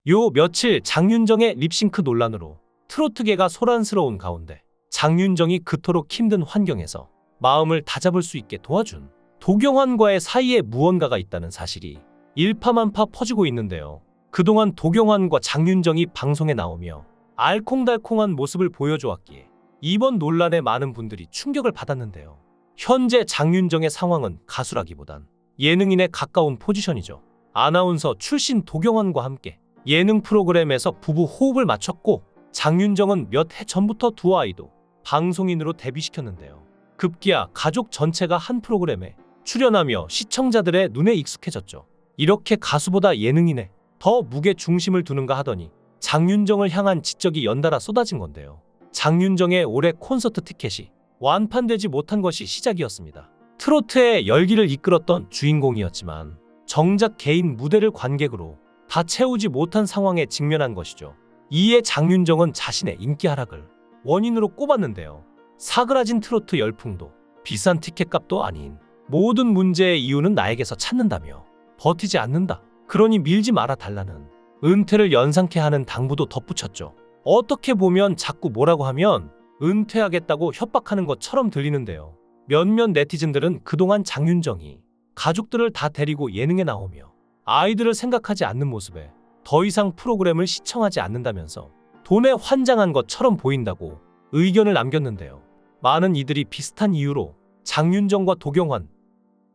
요 며칠 장윤정의 립싱크 논란으로 트로트계가 소란스러운 가운데 장윤정이 그토록 힘든 환경에서 마음을 다잡을 수 있게 도와준 도경환과의 사이에 무언가가 있다는 사실이 일파만파 퍼지고 있는데요. 그동안 도경환과 장윤정이 방송에 나오며 알콩달콩한 모습을 보여주었기에 이번 논란에 많은 분들이 충격을 받았는데요. 현재 장윤정의 상황은 가수라기보단 예능인에 가까운 포지션이죠. 아나운서 출신 도경환과 함께 예능 프로그램에서 부부 호흡을 맞췄고, 장윤정은 몇 해 전부터 두 아이도 방송인으로 데뷔시켰는데요. 급기야 가족 전체가 한 프로그램에 출연하며 시청자들의 눈에 익숙해졌죠. 이렇게 가수보다 예능인에 더 무게 중심을 두는가 하더니 장윤정을 향한 지적이 연달아 쏟아진 건데요. 장윤정의 올해 콘서트 티켓이 완판되지 못한 것이 시작이었습니다. 트로트의 열기를 이끌었던 주인공이었지만 정작 개인 무대를 관객으로 다 채우지 못한 상황에 직면한 것이죠. 이에 장윤정은 자신의 인기 하락을 원인으로 꼽았는데요. 사그라진 트로트 열풍도 비싼 티켓값도 아닌 모든 문제의 이유는 나에게서 찾는다며 버티지 않는다. 그러니 밀지 말아 달라는 은퇴를 연상케 하는 당부도 덧붙였죠. 어떻게 보면 자꾸 뭐라고 하면 은퇴하겠다고 협박하는 것처럼 들리는데요. 몇몇 네티즌들은 그동안 장윤정이 가족들을 다 데리고 예능에 나오며 아이들을 생각하지 않는 모습에 더 이상 프로그램을 시청하지 않는다면서 돈에 환장한 것처럼 보인다고 의견을 남겼는데요. 많은 이들이 비슷한 이유로 장윤정과 도경환,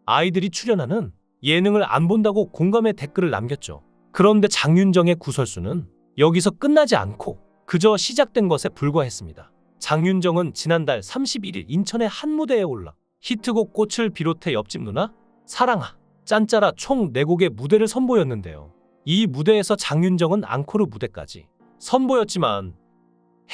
아이들이 출연하는 예능을 안 본다고 공감의 댓글을 남겼죠. 그런데 장윤정의 구설수는 여기서 끝나지 않고 그저 시작된 것에 불과했습니다. 장윤정은 지난달 31일 인천의 한 무대에 올라 히트곡 꽃을 비롯해 옆집 누나, 사랑아, 짠짜라 총 4곡의 무대를 선보였는데요. 이 무대에서 장윤정은 앙코르 무대까지 선보였지만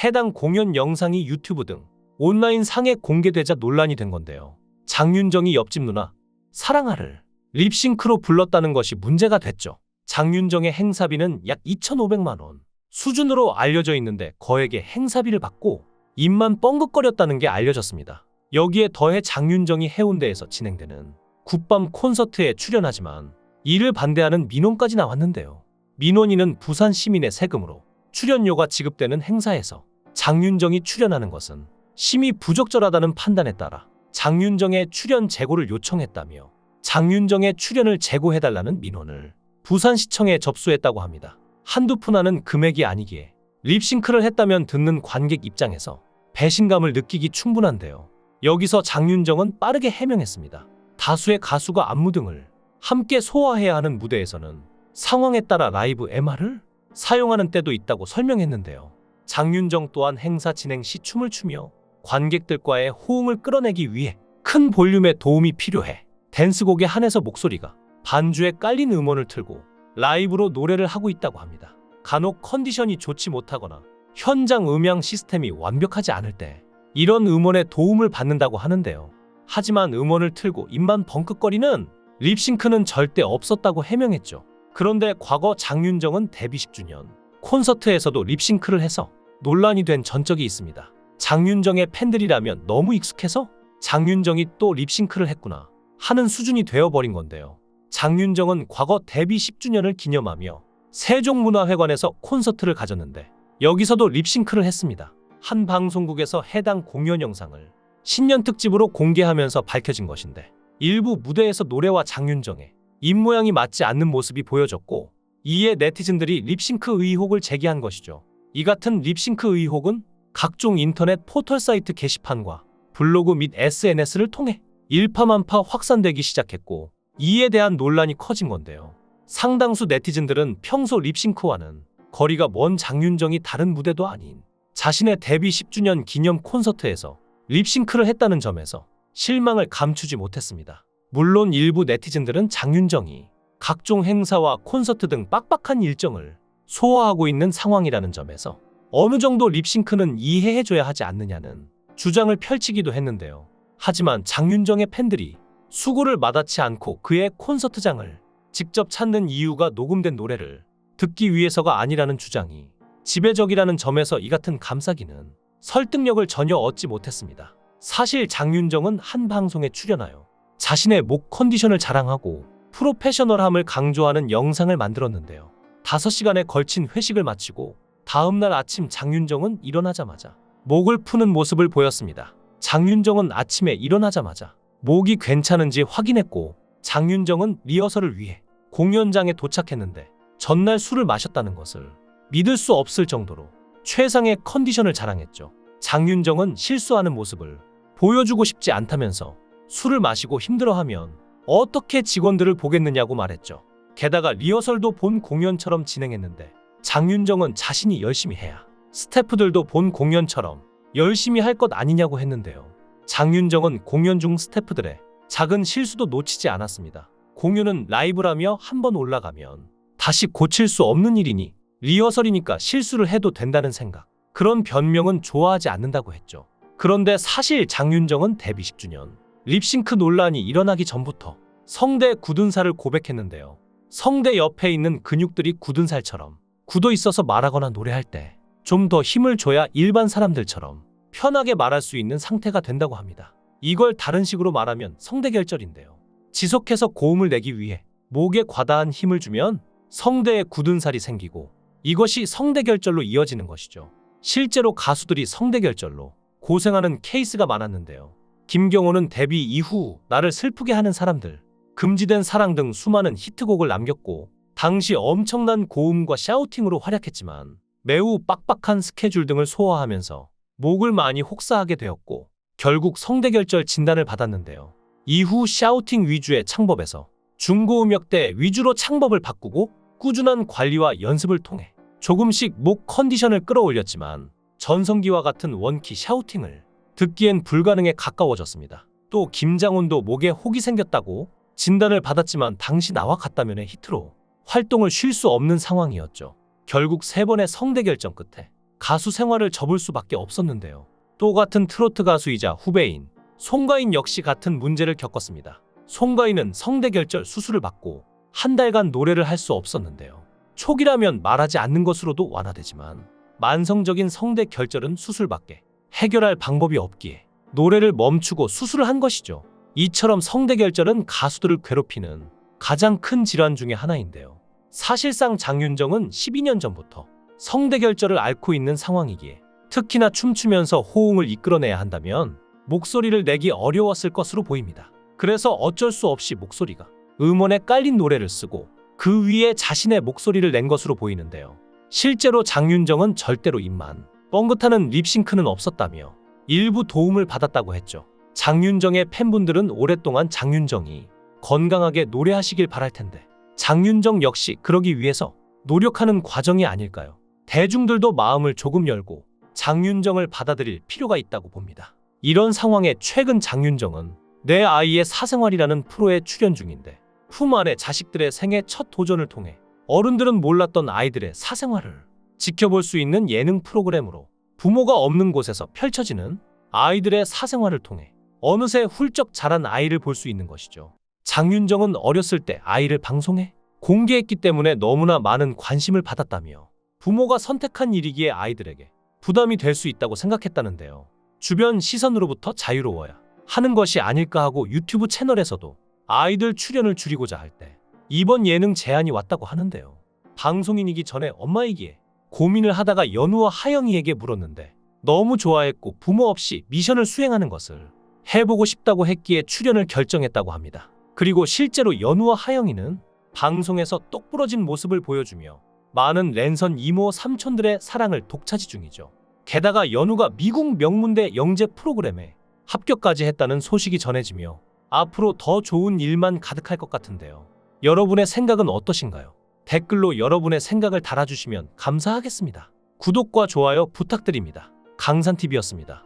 해당 공연 영상이 유튜브 등 온라인 상에 공개되자 논란이 된 건데요. 장윤정이 옆집 누나, 사랑아를 립싱크로 불렀다는 것이 문제가 됐죠. 장윤정의 행사비는 약 2,500만 원 수준으로 알려져 있는데 거액의 행사비를 받고 입만 뻥긋거렸다는 게 알려졌습니다. 여기에 더해 장윤정이 해운대에서 진행되는 굿밤 콘서트에 출연하지만 이를 반대하는 민원까지 나왔는데요. 민원인은 부산 시민의 세금으로 출연료가 지급되는 행사에서 장윤정이 출연하는 것은 심히 부적절하다는 판단에 따라 장윤정의 출연 재고를 요청했다며 장윤정의 출연을 재고해달라는 민원을 부산시청에 접수했다고 합니다. 한두 푼 하는 금액이 아니기에 립싱크를 했다면 듣는 관객 입장에서 배신감을 느끼기 충분한데요. 여기서 장윤정은 빠르게 해명했습니다. 다수의 가수가 안무 등을 함께 소화해야 하는 무대에서는 상황에 따라 라이브 MR을 사용하는 때도 있다고 설명했는데요. 장윤정 또한 행사 진행 시 춤을 추며 관객들과의 호응을 끌어내기 위해 큰 볼륨의 도움이 필요해 댄스곡에 한해서 목소리가 반주에 깔린 음원을 틀고 라이브로 노래를 하고 있다고 합니다. 간혹 컨디션이 좋지 못하거나 현장 음향 시스템이 완벽하지 않을 때 이런 음원의 도움을 받는다고 하는데요. 하지만 음원을 틀고 입만 벙긋거리는 립싱크는 절대 없었다고 해명했죠. 그런데 과거 장윤정은 데뷔 10주년 콘서트에서도 립싱크를 해서 논란이 된 전적이 있습니다. 장윤정의 팬들이라면 너무 익숙해서 장윤정이 또 립싱크를 했구나 하는 수준이 되어버린 건데요. 장윤정은 과거 데뷔 10주년을 기념하며 세종문화회관에서 콘서트를 가졌는데 여기서도 립싱크를 했습니다. 한 방송국에서 해당 공연 영상을 신년 특집으로 공개하면서 밝혀진 것인데 일부 무대에서 노래와 장윤정의 입모양이 맞지 않는 모습이 보여졌고, 이에 네티즌들이 립싱크 의혹을 제기한 것이죠. 이 같은 립싱크 의혹은 각종 인터넷 포털 사이트 게시판과 블로그 및 SNS를 통해 일파만파 확산되기 시작했고, 이에 대한 논란이 커진 건데요. 상당수 네티즌들은 평소 립싱크와는 거리가 먼 장윤정이 다른 무대도 아닌 자신의 데뷔 10주년 기념 콘서트에서 립싱크를 했다는 점에서 실망을 감추지 못했습니다. 물론 일부 네티즌들은 장윤정이 각종 행사와 콘서트 등 빡빡한 일정을 소화하고 있는 상황이라는 점에서 어느 정도 립싱크는 이해해줘야 하지 않느냐는 주장을 펼치기도 했는데요. 하지만 장윤정의 팬들이 수고를 마다치 않고 그의 콘서트장을 직접 찾는 이유가 녹음된 노래를 듣기 위해서가 아니라는 주장이 지배적이라는 점에서 이 같은 감싸기는 설득력을 전혀 얻지 못했습니다. 사실 장윤정은 한 방송에 출연하여 자신의 목 컨디션을 자랑하고 프로페셔널함을 강조하는 영상을 만들었는데요. 5시간에 걸친 회식을 마치고 다음날 아침 장윤정은 일어나자마자 목을 푸는 모습을 보였습니다. 장윤정은 아침에 일어나자마자 목이 괜찮은지 확인했고 장윤정은 리허설을 위해 공연장에 도착했는데 전날 술을 마셨다는 것을 믿을 수 없을 정도로 최상의 컨디션을 자랑했죠. 장윤정은 실수하는 모습을 보여주고 싶지 않다면서 술을 마시고 힘들어하면 어떻게 직원들을 보겠느냐고 말했죠. 게다가 리허설도 본 공연처럼 진행했는데 장윤정은 자신이 열심히 해야 스태프들도 본 공연처럼 열심히 할 것 아니냐고 했는데요. 장윤정은 공연 중 스태프들의 작은 실수도 놓치지 않았습니다. 공연은 라이브라며 한번 올라가면 다시 고칠 수 없는 일이니 리허설이니까 실수를 해도 된다는 생각, 그런 변명은 좋아하지 않는다고 했죠. 그런데 사실 장윤정은 데뷔 10주년 립싱크 논란이 일어나기 전부터 성대 굳은 살을 고백했는데요. 성대 옆에 있는 근육들이 굳은 살처럼 굳어 있어서 말하거나 노래할 때 좀 더 힘을 줘야 일반 사람들처럼 편하게 말할 수 있는 상태가 된다고 합니다. 이걸 다른 식으로 말하면 성대결절인데요. 지속해서 고음을 내기 위해 목에 과다한 힘을 주면 성대에 굳은 살이 생기고 이것이 성대결절로 이어지는 것이죠. 실제로 가수들이 성대결절로 고생하는 케이스가 많았는데요. 김경호는 데뷔 이후 나를 슬프게 하는 사람들, 금지된 사랑 등 수많은 히트곡을 남겼고 당시 엄청난 고음과 샤우팅으로 활약했지만 매우 빡빡한 스케줄 등을 소화하면서 목을 많이 혹사하게 되었고 결국 성대결절 진단을 받았는데요. 이후 샤우팅 위주의 창법에서 중고음역대 위주로 창법을 바꾸고 꾸준한 관리와 연습을 통해 조금씩 목 컨디션을 끌어올렸지만 전성기와 같은 원키 샤우팅을 듣기엔 불가능에 가까워졌습니다. 또 김장훈도 목에 혹이 생겼다고 진단을 받았지만 당시 나와 같다면의 히트로 활동을 쉴 수 없는 상황이었죠. 결국 3번의 성대결정 끝에 가수 생활을 접을 수밖에 없었는데요. 또 같은 트로트 가수이자 후배인 송가인 역시 같은 문제를 겪었습니다. 송가인은 성대결절 수술을 받고 한 달간 노래를 할 수 없었는데요. 초기라면 말하지 않는 것으로도 완화되지만 만성적인 성대결절은 수술밖에 해결할 방법이 없기에 노래를 멈추고 수술을 한 것이죠. 이처럼 성대결절은 가수들을 괴롭히는 가장 큰 질환 중에 하나인데요. 사실상 장윤정은 12년 전부터 성대결절을 앓고 있는 상황이기에 특히나 춤추면서 호응을 이끌어내야 한다면 목소리를 내기 어려웠을 것으로 보입니다. 그래서 어쩔 수 없이 목소리가 음원에 깔린 노래를 쓰고 그 위에 자신의 목소리를 낸 것으로 보이는데요. 실제로 장윤정은 절대로 입만 뻥긋하는 립싱크는 없었다며 일부 도움을 받았다고 했죠. 장윤정의 팬분들은 오랫동안 장윤정이 건강하게 노래하시길 바랄 텐데 장윤정 역시 그러기 위해서 노력하는 과정이 아닐까요? 대중들도 마음을 조금 열고 장윤정을 받아들일 필요가 있다고 봅니다. 이런 상황에 최근 장윤정은 내 아이의 사생활이라는 프로에 출연 중인데 품 안의 자식들의 생애 첫 도전을 통해 어른들은 몰랐던 아이들의 사생활을 지켜볼 수 있는 예능 프로그램으로 부모가 없는 곳에서 펼쳐지는 아이들의 사생활을 통해 어느새 훌쩍 자란 아이를 볼 수 있는 것이죠. 장윤정은 어렸을 때 아이를 방송에 공개했기 때문에 너무나 많은 관심을 받았다며 부모가 선택한 일이기에 아이들에게 부담이 될 수 있다고 생각했다는데요. 주변 시선으로부터 자유로워야 하는 것이 아닐까 하고 유튜브 채널에서도 아이들 출연을 줄이고자 할 때 이번 예능 제안이 왔다고 하는데요. 방송인이기 전에 엄마이기에 고민을 하다가 연우와 하영이에게 물었는데 너무 좋아했고 부모 없이 미션을 수행하는 것을 해보고 싶다고 했기에 출연을 결정했다고 합니다. 그리고 실제로 연우와 하영이는 방송에서 똑부러진 모습을 보여주며 많은 랜선 이모 삼촌들의 사랑을 독차지 중이죠. 게다가 연우가 미국 명문대 영재 프로그램에 합격까지 했다는 소식이 전해지며 앞으로 더 좋은 일만 가득할 것 같은데요. 여러분의 생각은 어떠신가요? 댓글로 여러분의 생각을 달아주시면 감사하겠습니다. 구독과 좋아요 부탁드립니다. 강산TV였습니다.